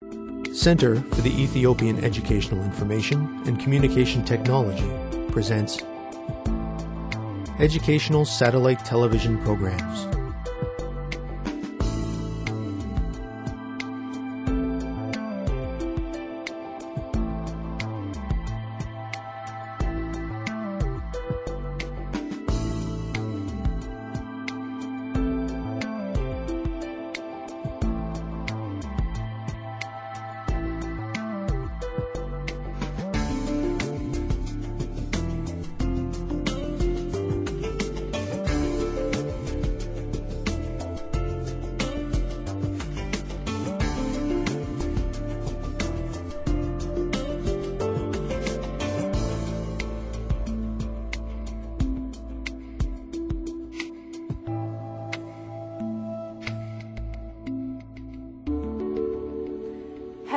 Center for the Ethiopian Educational Information and Communication Technology presents Educational Satellite Television Programs.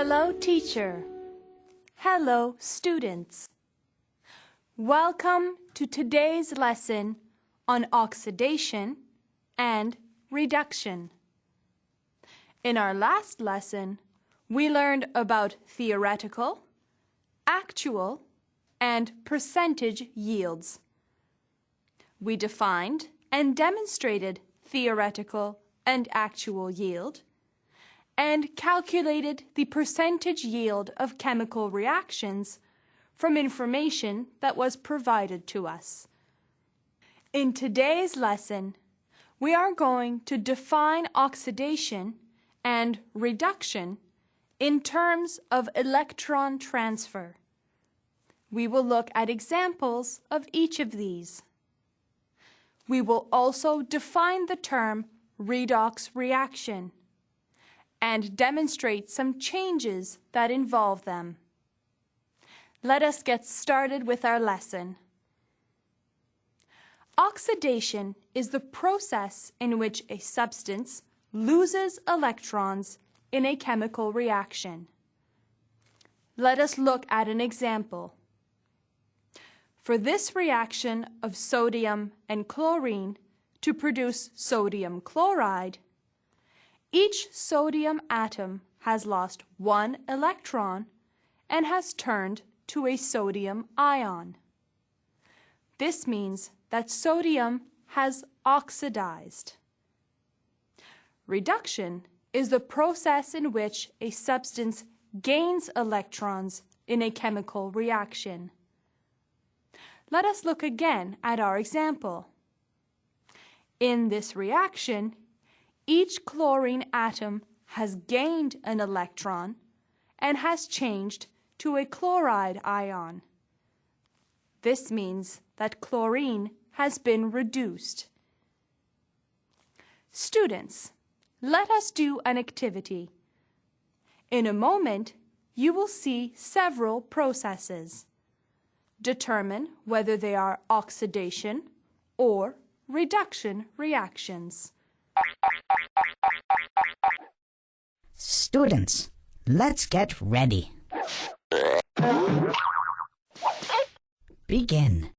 Hello, teacher. Hello, students. Welcome to today's lesson on oxidation and reduction. In our last lesson, we learned about theoretical, actual, and percentage yields. We defined and demonstrated theoretical and actual yield, and calculated the percentage yield of chemical reactions from information that was provided to us. In today's lesson, we are going to define oxidation and reduction in terms of electron transfer. We will look at examples of each of these. We will also define the term redox reaction and demonstrate some changes that involve them. Let us get started with our lesson. Oxidation is the process in which a substance loses electrons in a chemical reaction. Let us look at an example. For this reaction of sodium and chlorine to produce sodium chloride, each sodium atom has lost one electron and has turned to a sodium ion. This means that sodium has oxidized. Reduction is the process in which a substance gains electrons in a chemical reaction. Let us look again at our example. In this reaction, each chlorine atom has gained an electron and has changed to a chloride ion. This means that chlorine has been reduced. Students, let us do an activity. In a moment, you will see several processes. Determine whether they are oxidation or reduction reactions. Students, let's get ready. Begin.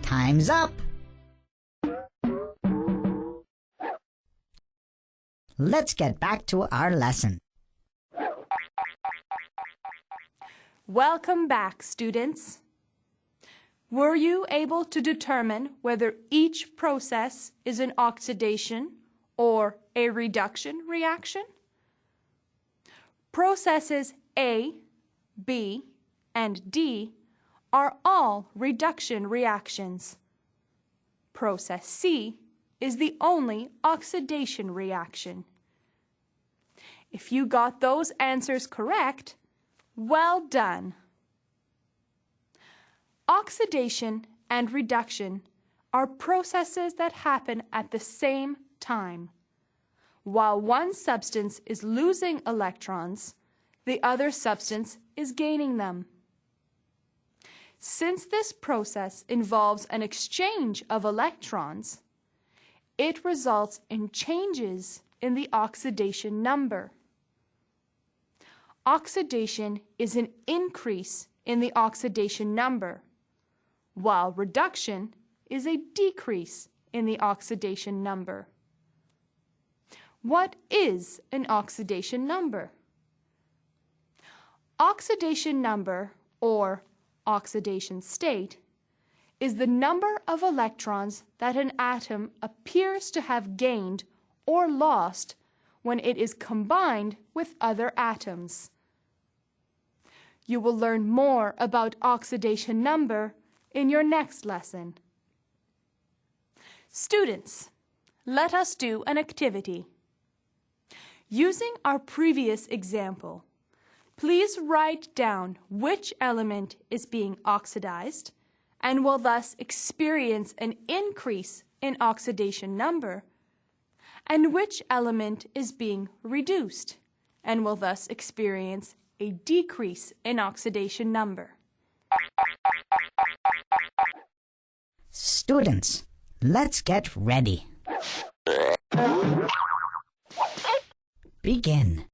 Time's up. Let's get back to our lesson. Welcome back, students. Were you able to determine whether each process is an oxidation or a reduction reaction? Processes A, B, and D are all reduction reactions. Process C is the only oxidation reaction. If you got those answers correct, well done. Oxidation and reduction are processes that happen at the same time. While one substance is losing electrons, the other substance is gaining them. Since this process involves an exchange of electrons, it results in changes in the oxidation number. Oxidation is an increase in the oxidation number, while reduction is a decrease in the oxidation number. What is an oxidation number? Oxidation number, or oxidation state, is the number of electrons that an atom appears to have gained or lost when it is combined with other atoms. You will learn more about oxidation number in your next lesson. Students, let us do an activity. Using our previous example, please write down which element is being oxidized and will thus experience an increase in oxidation number, and which element is being reduced and will thus experience a decrease in oxidation number. Students, let's get ready. Begin.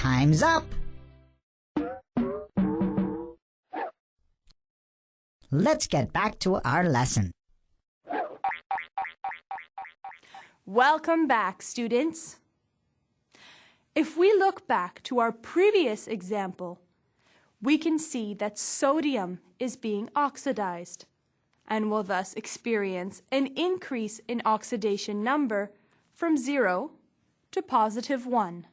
Time's up. Let's get back to our lesson. Welcome back, students. If we look back to our previous example, we can see that sodium is being oxidized and will thus experience an increase in oxidation number from 0 to +1.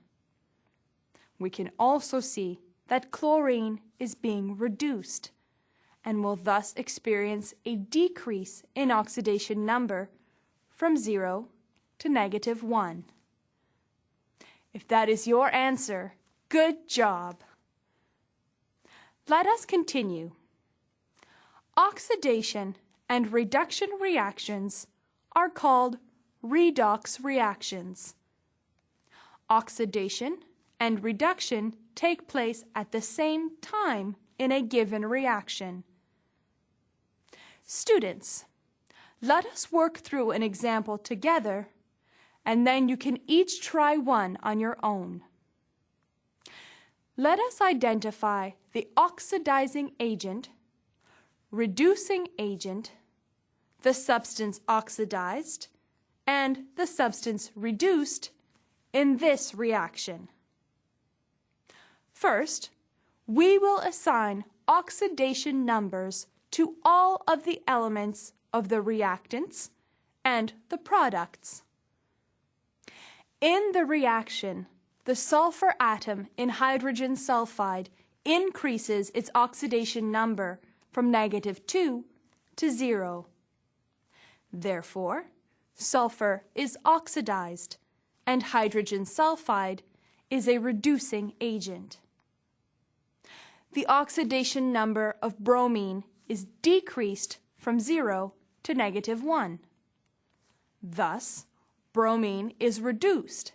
We can also see that chlorine is being reduced and will thus experience a decrease in oxidation number from 0 to -1. If that is your answer, good job. Let us continue. Oxidation and reduction reactions are called redox reactions. Oxidation and reduction take place at the same time in a given reaction. Students, let us work through an example together, and then you can each try one on your own. Let us identify the oxidizing agent, reducing agent, the substance oxidized, and the substance reduced in this reaction. First, we will assign oxidation numbers to all of the elements of the reactants and the products. In the reaction, the sulfur atom in hydrogen sulfide increases its oxidation number from -2 to 0. Therefore, sulfur is oxidized and hydrogen sulfide is a reducing agent. The oxidation number of bromine is decreased from 0 to -1. Thus, bromine is reduced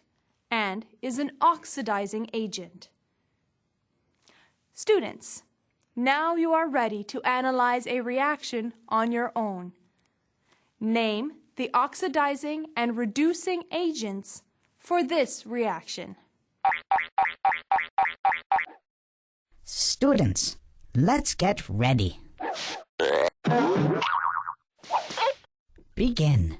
and is an oxidizing agent. Students, now you are ready to analyze a reaction on your own. Name the oxidizing and reducing agents for this reaction. Students, let's get ready. Begin.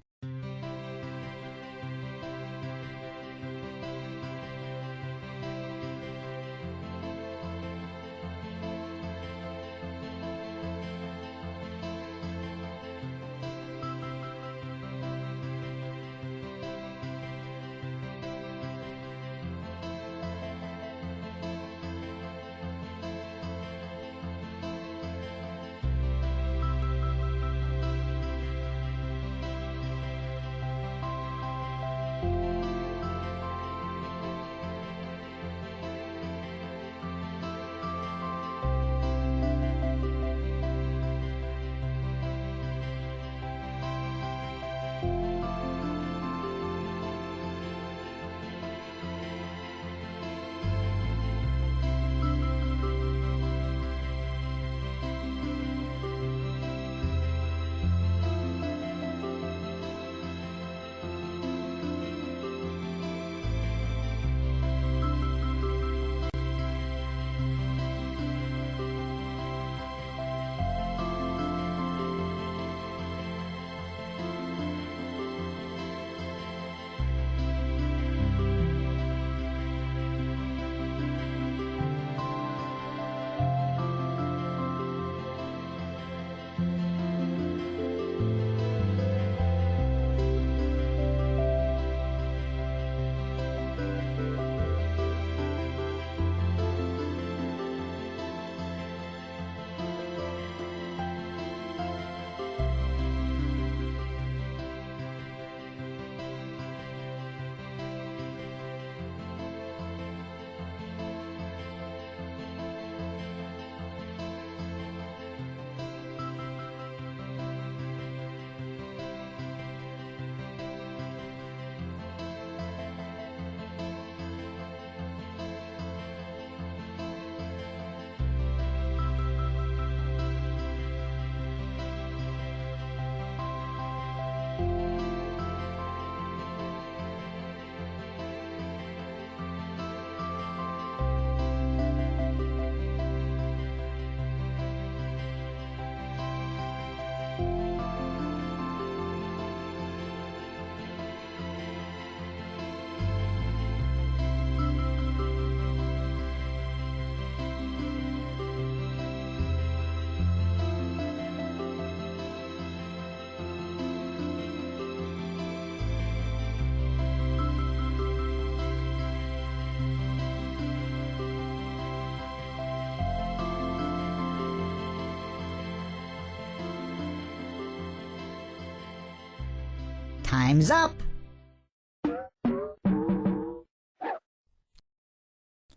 Time's up.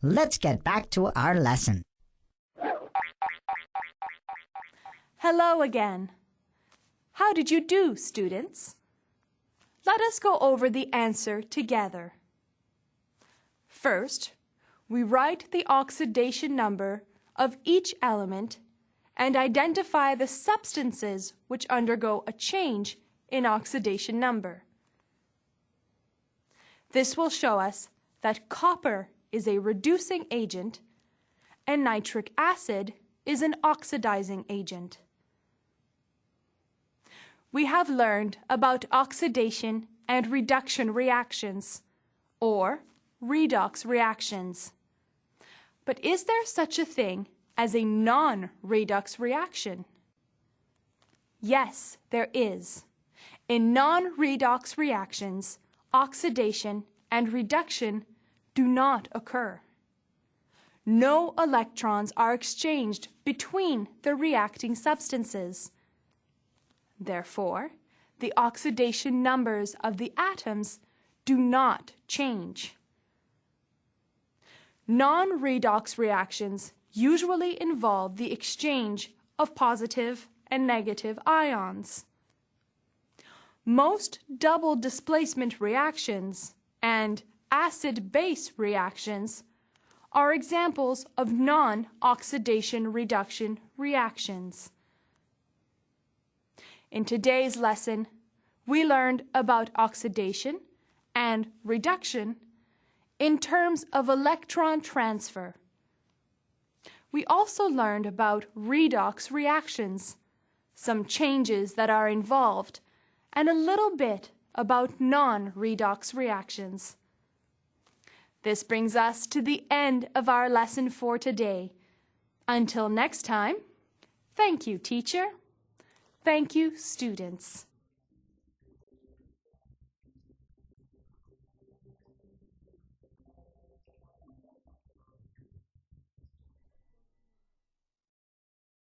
Let's get back to our lesson. Hello again. How did you do, students? Let us go over the answer together. First, we write the oxidation number of each element and identify the substances which undergo a change in oxidation number. This will show us that copper is a reducing agent and nitric acid is an oxidizing agent. We have learned about oxidation and reduction reactions, or redox reactions. But is there such a thing as a non-redox reaction? Yes, there is. In non-redox reactions, oxidation and reduction do not occur. No electrons are exchanged between the reacting substances. Therefore, the oxidation numbers of the atoms do not change. Non-redox reactions usually involve the exchange of positive and negative ions. Most double displacement reactions and acid-base reactions are examples of non-oxidation reduction reactions. In today's lesson, we learned about oxidation and reduction in terms of electron transfer. We also learned about redox reactions, some changes that are involved, and a little bit about non-redox reactions. This brings us to the end of our lesson for today. Until next time, thank you, teacher. Thank you, students.